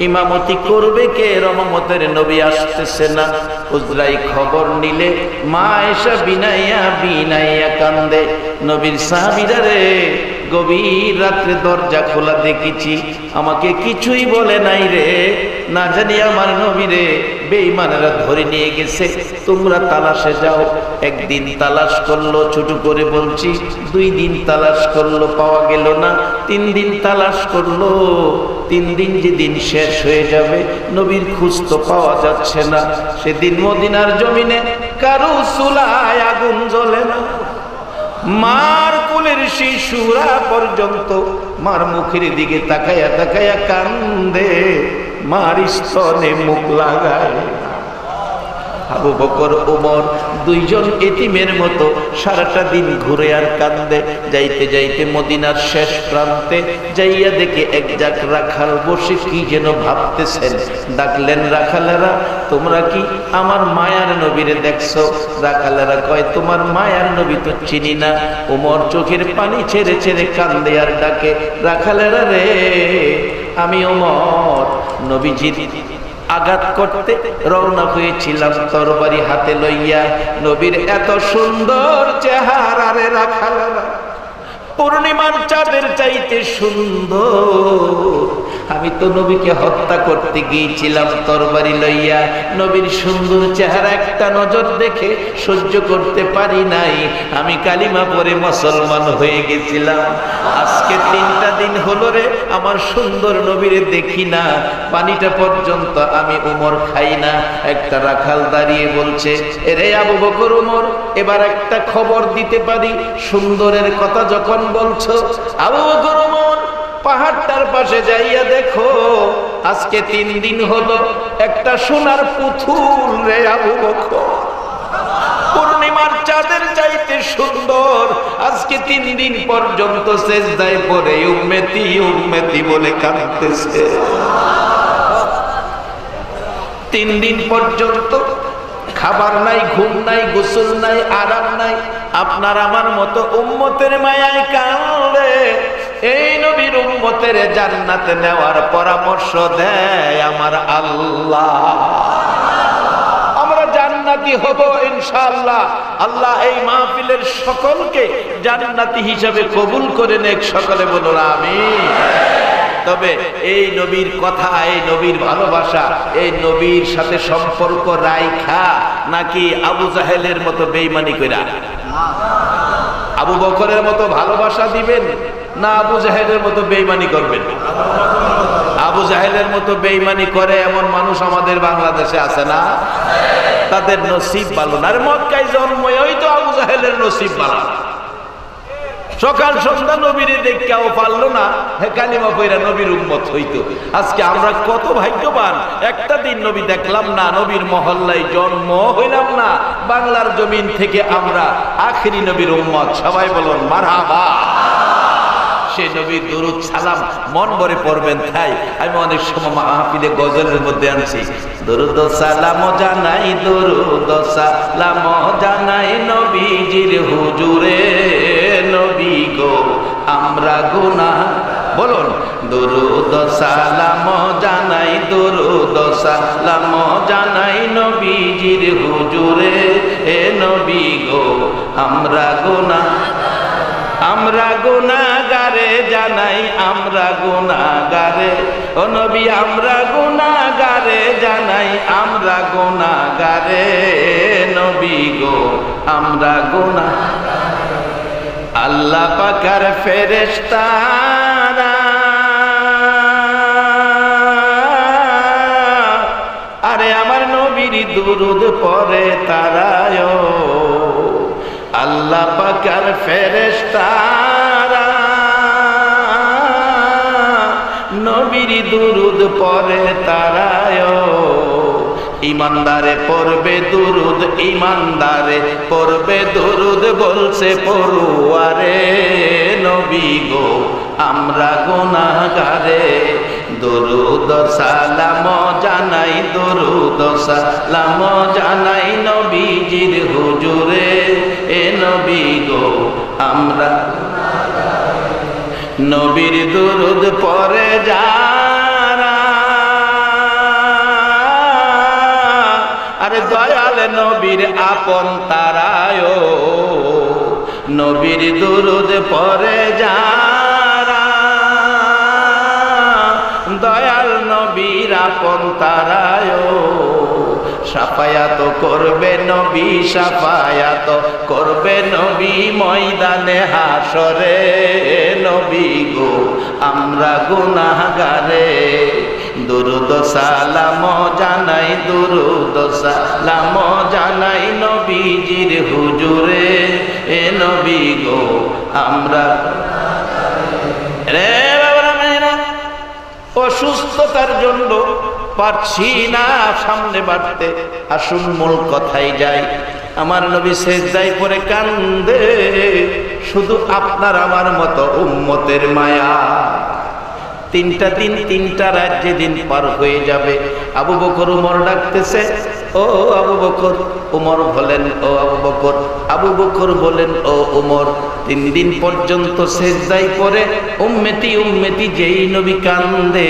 ইমামতি করবে কে? রহমতের নবী আসতেছে না। হুজরাই খবর নিলে মা এসা বিনাইয়া বিনাইয়া কান্দে। নবীর সাহাবীরা রে, গভীর রাত্রে দরজা খোলা দেখেছি, আমাকে কিছুই বলে নাই রে, না জানি আমার নবী রে বেঈমানেরা ধরে নিয়ে গেছে, তোমরা তালাশে যাও। একদিন তালাশ করলো, ছোট করে বলছি, 2 দিন তালাশ করলো, পাওয়া গেল না। 3 দিন তালাশ করলো, 3 দিন যেদিন শেষ হয়ে যাবে নবীর খোঁজ তো পাওয়া যাচ্ছে না। সেদিন মদিনার জমিনে কারো চুলায় আগুন জ্বলে না, মার কোলের শিশুরা পর্যন্ত মার মুখের দিকে তাকায়া তাকায়া কান্দে, মার স্তনে মুখ লাগায়। আবু বকর ওমর 2 জন এতিমের মতো সারাটা দিন ঘুরে আর কান্দে। যাইতে যাইতে মদিনার শেষ প্রান্তে যাইয়া দেখে এক জাক রাখাল বসে কি যেন ভাবতেছেন। ডাকলেন, রাখালেরা তোমরা কি আমার মায়ার নবীরে দেখছো? রাখালেরা কয়, তোমার মায়ার নবী তো চিনি না। ওমর চোখের পানি ছেড়ে ছেড়ে কান্দে আর ডাকে, রাখালেরা রে, আমি ওমর নবীজির আঘাত করতে রওনা হয়েছিলাম তরবারি হাতে লইয়া। নবীর এত সুন্দর চেহারা রে রাখালেরা, পূর্ণিমার চাঁদের চাইতে সুন্দর। আমি তো নবীকে হত্যা করতে গিয়েছিলাম তরবারি লইয়া। নবীর সুন্দর চেহারা একটা নজর দেখে সহ্য করতে পারি নাই, আমি কালিমা পড়ে মুসলমান হয়ে গেছিলাম। আজকে 3টা দিন হলো রে আমার সুন্দর নবীরে দেখি না, পানিটা পর্যন্ত আমি ওমর খাই না। একটা রাখাল দাঁড়িয়ে বলছে, এরে আবু বকর ওমর, এবার একটা খবর দিতে পারি, সুন্দরের কথা যখন বলছো। আবু বকর ওমর, পাহাড়টার পাশে যাইয়া দেখো, আজকে 3 দিন হলো একটা সোনার পুতুল রে আবু বকর, পূর্ণিমার চাঁদের চাইতে সুন্দর। আজকে 3 দিন পর্যন্ত সেজদায় পড়ে উম্মতি উম্মতি বলে কাঁদতেছে। 3 দিন পর্যন্ত খাবার নাই, ঘুম নাই, গোসল নাই, আরাম নাই। আপনার আমার মতো উম্মতের মায়ায় কাঁদে। এই নবীর উম্মতের জান্নাতে নেওয়ার পরামর্শ দেয় আমার আল্লাহ। আমরা জান্নাতি হব ইনশাআল্লাহ। আল্লাহ এই মাহফিলের সকলকে জান্নাতি হিসাবে কবুল করে নেক, সকলে বলুন আমিন। তবে এই নবীর কথা, এই নবীর ভালোবাসা, এই নবীর সাথে সম্পর্ক রাইখা নাকি আবু জাহেলের মতো বেঈমানি কইরা? আবু বকরের মতো ভালোবাসা দিবেন না আবু জাহেলের মতো বেঈমানি করবেন? আবু জাহেলের মতো বেঈমানি করে এমন মানুষ আমাদের বাংলাদেশে আছে না? তাদের নসিব ভালো না। আর মক্কায় জন্মই তো আবু জাহেলের নসিব ভালো। সকাল সন্ধ্যা নবীরে দেখাও পারলো না, কালিমা পয়রা নবীর উম্মত হইতো। আজকে আমরা কত ভাগ্যবান, একটা দিন নবী দেখলাম না, নবীর মহল্লায় জন্ম হইলাম না, বাংলার জমিন থেকে আমরা আখেরি নবীর উম্মত। সবাই বলুন মারহাবা। সে নবীর দরুদ সালাম মন ভরে পড়বেন। তাই আমি অনেক সময় মাহফিলে গজলের মধ্যে আনছি, দরুদ সালাম জানাই, দরুদ সালাম জানাই নবীজির হুজুরে, নবী গো আমরা গুনাহ। বলুন, দরুদ সালাম জানাই, দরুদ সালাম জানাই নবীজির হুজুরে, এ নবী গো আমরা গুনাহ, আমরা গুনাহগারে জানাই, আমরা গুনাহগারে, ও নবী আমরা গুনাহগারে জানাই, আমরা গুনাহগারে, নবী গো আমরা গুনাহগারে। আল্লাহ পাকের ফেরেশতারা আরে আমার নবীর দুরূদ পড়ে তারায়, আল্লাহ পাকের ফেরেশতারা নবীর দুরূদ পড়ে তারায়। ইমানদারে পড়বে দুরূদ, ইমানদারে পড়বে দুরূদ, বলছে পড়ুয়ারে, নবী গো আমরা গুনাহগারে। দরুদ সালাম জানাই, দরুদ সালাম জানাই নবীজির হুজুরে। এ নবী গো আমরা নবীর দরুদ পড়ে যারা, আরে দয়াল নবীর আপন তারায়, নবীর দরুদ পড়ে যারা, দয়াল নবীর আপন তারায়। সাফায়াত করবে নবী, সাফায়াত করবে নবী ময়দানে হাসরে। নবী গো আমরা গুনাহগারে, দুরুদ সালাম জানাই, দুরুদ সালাম জানাই নবীজির হুজুরে। এ নবী গো আমরা রে বাবা মেয়েরা অসুস্থতার জন্য পারছি না সামনে বাড়তে, আসুন মূল কথায় যাই। আমার নবী সেজদায় পড়ে কান্দে, শুধু আপনার আমার মতো উম্মতের মায়া। 3টা দিন 3টা রাত যেদিন পার হয়ে যাবে, আবু বকর উমর ডাকতেছে, ও আবু বকর। উমর বলেন ও আবু বকর। আবু বকর বলেন ও উমর। 3 দিন পর্যন্ত সেজদায় পড়ে উম্মতি উম্মতি যেই নবী কান্দে,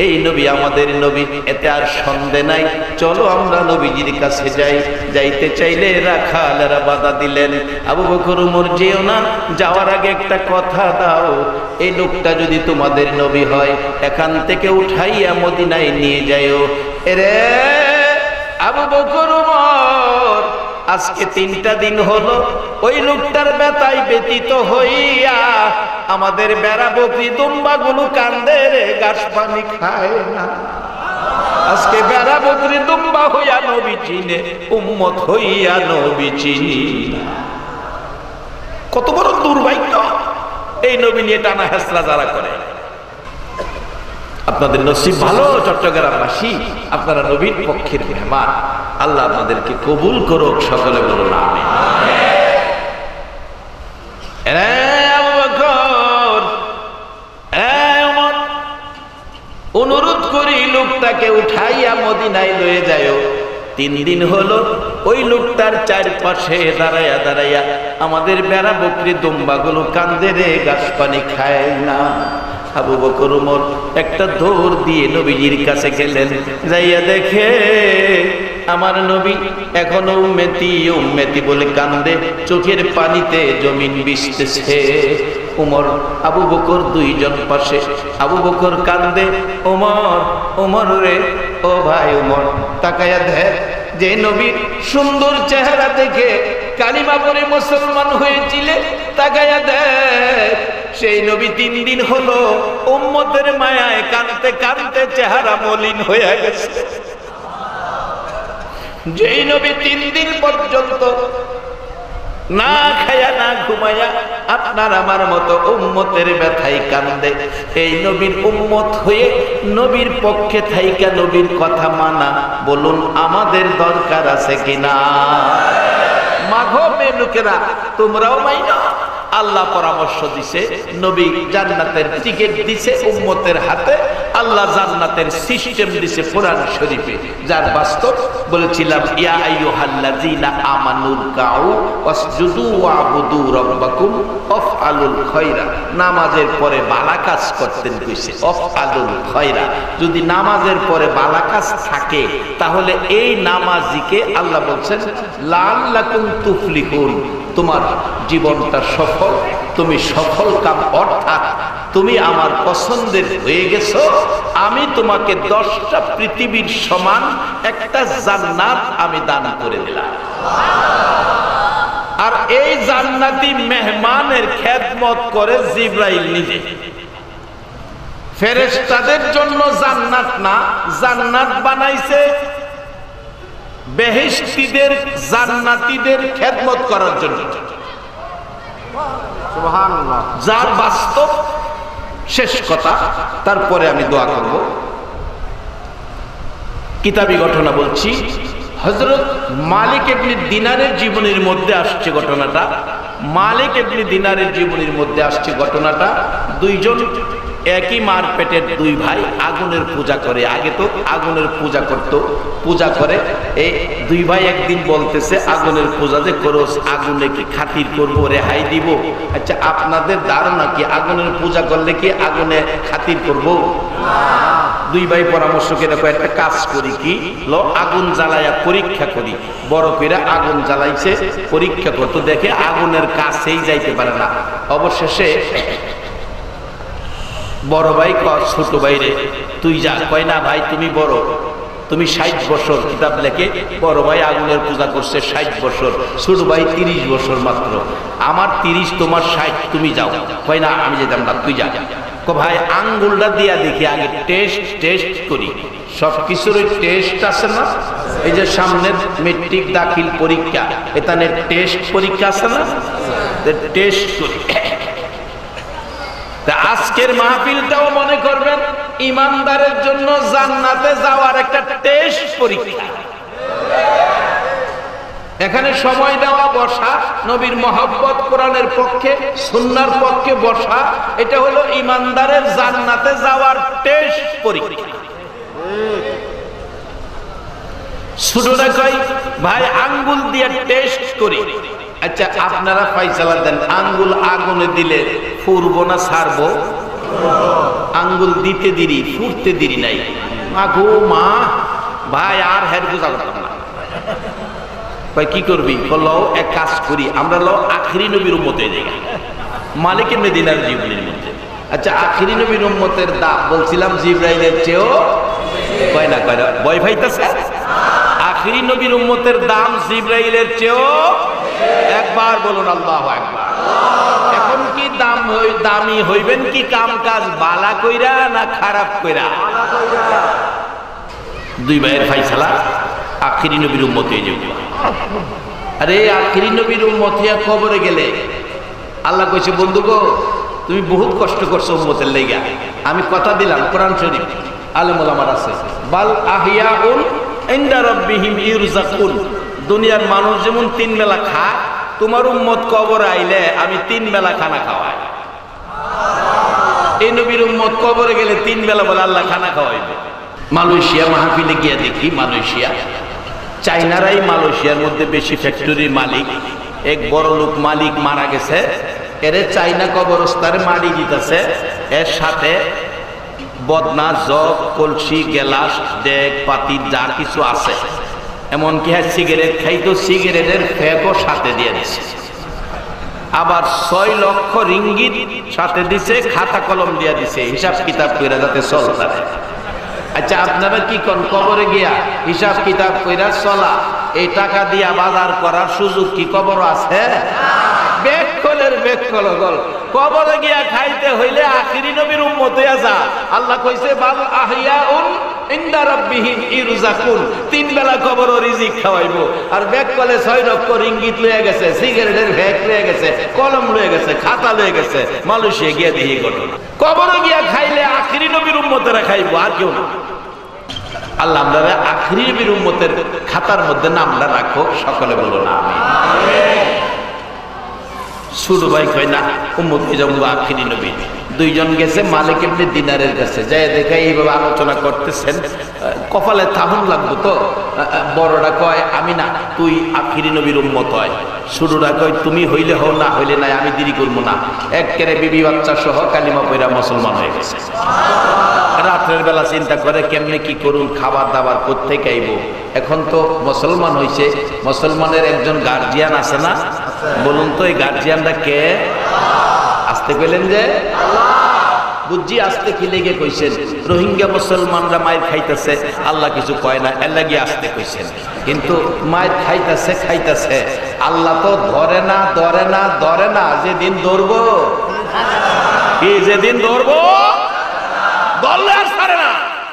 এই নবী আমাদের নবী, এতে আর সন্দেহ নাই। চলো আমরা নবীজির কাছে যাই। যাইতে চাইলে রাখালেরা বাধা দিলেন, আবু বকর উমর যেও না, যাওয়ার আগে একটা কথা দাও, এই লোকটা যদি তোমাদের নবী হয় এখান থেকে উঠাইয়া মদিনায় নিয়ে যাইও। এরে আবু বকর উমর, আজকে 3টা দিন হলো ওই লোকটার ব্যথায় ব্যতীত হইয়া আমাদের বেড়া বকরি দুম্বাগুলো কান্দে রে, ঘাস পানি খায় না। আজকে বেড়া বকরি দুম্বা হইয়া নবী চিনে, উম্মত হইয়া নবী চিনি। কত বড় দুর্ভাগ্য এই নবী নিয়ে টানা হেসরা যারা করে। আপনাদের নসিব ভালো চট্টগ্রামবাসী, আপনারা নবীর পক্ষের মেহমান। আল্লাহ আপনাদেরকে কবুল করুক, সকলে বলুন আমিন। অনুরোধ করি লোকটাকে উঠাইয়া মদিনায় লয়ে যায়। 3 দিন হলো ওই লোকটার চারপাশে দাঁড়াইয়া দাঁড়াইয়া আমাদের বেড়া বকরি দুম্বাগুলো কান্দে রে, ঘাস পানি খায় না। আবু বকর উমর একটা দৌড় দিয়ে নবীজির কাছে গেলেন, যাইয়া দেখে আমার নবী এখনো উম্মতি উম্মতি বলে কান্দে, চোখের পানিতে জমিন ভিজতেছে। উমর আবু বকর 2 জন পাশে, আবু বকর কান্দে, উমর উমর রে, ও ভাই উমর তাকায়া দেখ, যে নবীর সুন্দর চেহারা দেখে কালিমা পড়ে মুসলমান হয়েছিলে, তাকায়া দেখ সেই নবী 3 দিন হলো উম্মতের মায়ায় কাঁদতে কাঁদতে চেহারা মলিন হয়ে গেছে। যেই নবী 3 দিন পর্যন্ত না খায়া না ঘুমায়া আপনার আমার মতো উম্মতের ব্যথায় কান্দে, এই নবীর উম্মত হয়ে নবীর পক্ষে থাইকা নবীর কথা মানা, বলুন আমাদের দরকার আছে কিনা? মাঘো মে লোকেরা তোমরাও মাইনো। আল্লাহ পরামর্শ দিছে, নবী জান্নাতের টিকিট দিছে উম্মতের হাতে, আল্লাহ জান্নাতের সিস্টেম দিছে কোরআন শরীফে, যার বাস্তব বলেছিলাম, ইয়া আইয়ুহাল্লাযীনা আমানুর কাউ ওয়াসজুদু ওয়াবুদু রাব্বাকুম ওয়াফআলুল খায়রা। নামাজের পরে ভালো কাজ করতেন কইছে, ওয়াফআলুল খায়রা। যদি নামাজের পরে ভালো কাজ থাকে তাহলে এই নামাজিকে আল্লাহ বলছেন লাআল্লাকুম তুফলিহুন, তোমার জীবনটা সফল, তুমি সফল কাম, অর্থাৎ তুমি আমার পছন্দের হয়ে গেছো, আমি তোমাকে 10টা পৃথিবীর সমান একটা জান্নাত আমি দান করে দিলাম। আর এই জান্নাতি মেহমানের খেদমত করে জিবরাইল নিজে। ফেরেশতাদের জন্য জান্নাত না, জান্নাত বানাইছে বেহেশতীদের জান্নাতীদের খেদমত করার জন্য। সুবহানাল্লাহ। যার বাস্তব শেষ কথা, তারপরে আমি দোয়া করব। কিতাবী ঘটনা বলছি, হযরত মালিক ইবনে দিনারের জীবনের মধ্যে আসছে ঘটনাটা। মালিক ইবনে দিনারের জীবনের মধ্যে আসছে ঘটনাটা। 2 জন একই মার পেটের দুই ভাই আগুনের পূজা করে। আগে তো আগুনের পূজা করত, পূজা করে। এই দুই ভাই একদিন বলতেছে আগুনের পূজা যে করোস, আগুনে কি খাতির করবো, রেহাই দিব? আচ্ছা, আপনাদের ধারণা কি আগুনের পূজা করলে কি আগুনে খাতির করবো? দুই ভাই পরামর্শ করে একটা কাজ করি, কি লো আগুন জ্বালাইয়া পরীক্ষা করি। বড় কইরা আগুন জ্বালাইছে, পরীক্ষা করতে দেখে আগুনের কাছেই যাইতে পারে না। অবশেষে বড় ভাই ছোট ভাইরে তুই যা, কয় না ভাই তুমি বড়, তুমি 60 বছর, কিতাব লেখে বড় ভাই আগুনের পূজা করছে 60 বছর, ছোট ভাই 30 বছর মাত্র, আমার 30 তোমার 60, তুমি যাও। কয় না আমি যেতাম না, তুই যা। ভাই আঙ্গুলটা দিয়া দেখি, আগে টেস্ট করি। সবকিছুর ওই টেস্ট আছে না? এই যে সামনের মেট্রিক দাখিল পরীক্ষা, এখানে টেস্ট পরীক্ষা আছে না? টেস্ট করি। আজকের মাহফিলটাও মনে করবেন ইমানদারের জন্য জান্নাতে যাওয়ার একটা টেস্ট পরীক্ষা। এখানে সময় দেওয়া, বসা, নবীর মহব্বত, কোরআনের পক্ষে, সুন্নাহর পক্ষে বসা, এটা হলো ইমানদারের জান্নাতে যাওয়ার টেস্ট পরীক্ষা। ছোটরা কয় ভাই আঙ্গুল দিয়ে টেস্ট করি। আচ্ছা, আপনারা ফয়সালা দেন, আঙ্গুল আগুনে দিলে ফুরবো না ছাড়বো? আঙ্গুল দিতে দেরি, ফুটতে দেরি নাই। মাগো মা, ভাই আর হের বোঝা করতাম না। ভাই কি করবি? লও এক কাজ করি, আমরা লও আখিরি নবীর উম্মতের জায়গা, মালিকের মদিনার জীবনের মধ্যে। আচ্ছা, আখিরি নবীর উম্মতের দাম বলছিলাম জিবরাইলের চেয়েও, কয় না ভয় পাইতেছে? আখিরি নবীর উম্মতের দাম জিবরাইলের চেয়েও, একবার বলুন আল্লাহু আকবার। এখন কি দামি হইবেন কি কাম কাজ বালা কইরা না খারাপ কইরা? দুই ভাইয়ের ফাইসালা, আখিরি নবীর উম্মত হয়ে যাবে। আরে আখিরি নবীর উম্মত হইয়া কবরে গেলে আল্লাহ কইছে, বন্ধু গো তুমি বহুত কষ্ট করছো উম্মতের লাইগা, আমি কথা দিলাম, কোরআন শরীফ আলেম ওলামার আছে, বাল আহিয়াউন ইনদা রাব্বিহিম ইরযাকুন। দুনিয়ার মানুষ যেমন 3 বেলা খায়, তোমার উম্মত কবর আইলে আমি 3 বেলা খানা খাওয়াই। এই নবীর উম্মত কবরে গেলে 3 বেলা বলে আল্লাহ খানা খাওয়াইবে। মালয়েশিয়া মাহফিলে গিয়া দেখি, মালয়েশিয়া, চাইনারাই মালয়েশিয়ার মধ্যে বেশি ফ্যাক্টরির মালিক। এক বড় লোক মালিক মারা গেছে, এর চাইনা কবরস্থানে মাটি দিতেছে, এর সাথে বদনা, জগ, কলসি, গেলাস, ডেক, পাতি যা কিছু আছে, এমনকি সিগারেট খাইতো, সিগারেটের ফ্যাকও সাথে দিয়ে দিছে। আবার 6 লক্ষ রিঙ্গিত সাথে দিছে, খাতা কলম দিয়ে দিছে, হিসাব কিতাব কইরা যাতে চলতে। আচ্ছা, আপনারা কি কোন কবরে গিয়া হিসাব কিতাব কইরা চলা, এই টাকা দিয়া বাজার করার সুযোগ কি কবর আছে? কবরে গিয়া খাইতে হইলে আখিরি নবীর উম্মত হইয়া যা। আল্লাহ কইছে বাল আহিয়াউন ইনদা রাব্বিহিম ইরযাকুন, 3 বেলা কবর রিজিক খাওয়াইবো। আর ব্যাগ কলে 6 লক্ষ রিঙ্গিত লয়ে গেছে, সিগারেটের ভ্যাক লয়ে গেছে, কলম লয়ে গেছে, খাতা লয়ে গেছে। মালয়েশিয়া গিয়া দেখি ঘটনা, কবরে গিয়া খাইলে আখিরি নবীর উম্মতেরা খাইবো, আর কেউ না। আল্লাহ আমরা আখিরি নবীর উম্মতের খাতার মধ্যে নামটা রাখো, সকলে বলো না আমিন। ছোট ভাই কয় না উম্মত হয়ে যাবো আখিরি নবী। দুইজন গেছে মালিক ইবনে দিনারের কাছে, যাই দেখে এইভাবে আলোচনা করতেছেন, কপালে থাহুন লাগতো তো। বড়টা কয় আমি না, তুই আখিরি নবীর উম্মত হয়। ছোটটা কয় তুমি হইলে হও, না হইলে নাই, আমি দেরি করবো না। একেবারে বিবি বাচ্চা সহ কালিমা পয়রা মুসলমান হয়ে গেছে। রাত্রের বেলা চিন্তা করে কেমনে কি করুন, খাবার দাবার কোত্থেকে আইব। এখন তো মুসলমান হয়েছে, মুসলমানের একজন গার্জিয়ান আছে না? বলুন তো এই গার্জিয়ানটা কে? আসতে পেলেন যে বুঝছি, আসতে কি লেগে কইছেন? রোহিঙ্গা মুসলমানরা মায়ের খাইতেছে, আল্লাহ কিছু কয় না, এর লাগিয়ে আসতে কইছেন। কিন্তু মায়ের খাইতেছে, আল্লাহ তো ধরে না। যেদিন ধরবো, কি যেদিন ধরবো, ধরলে আর ছাড়ে না।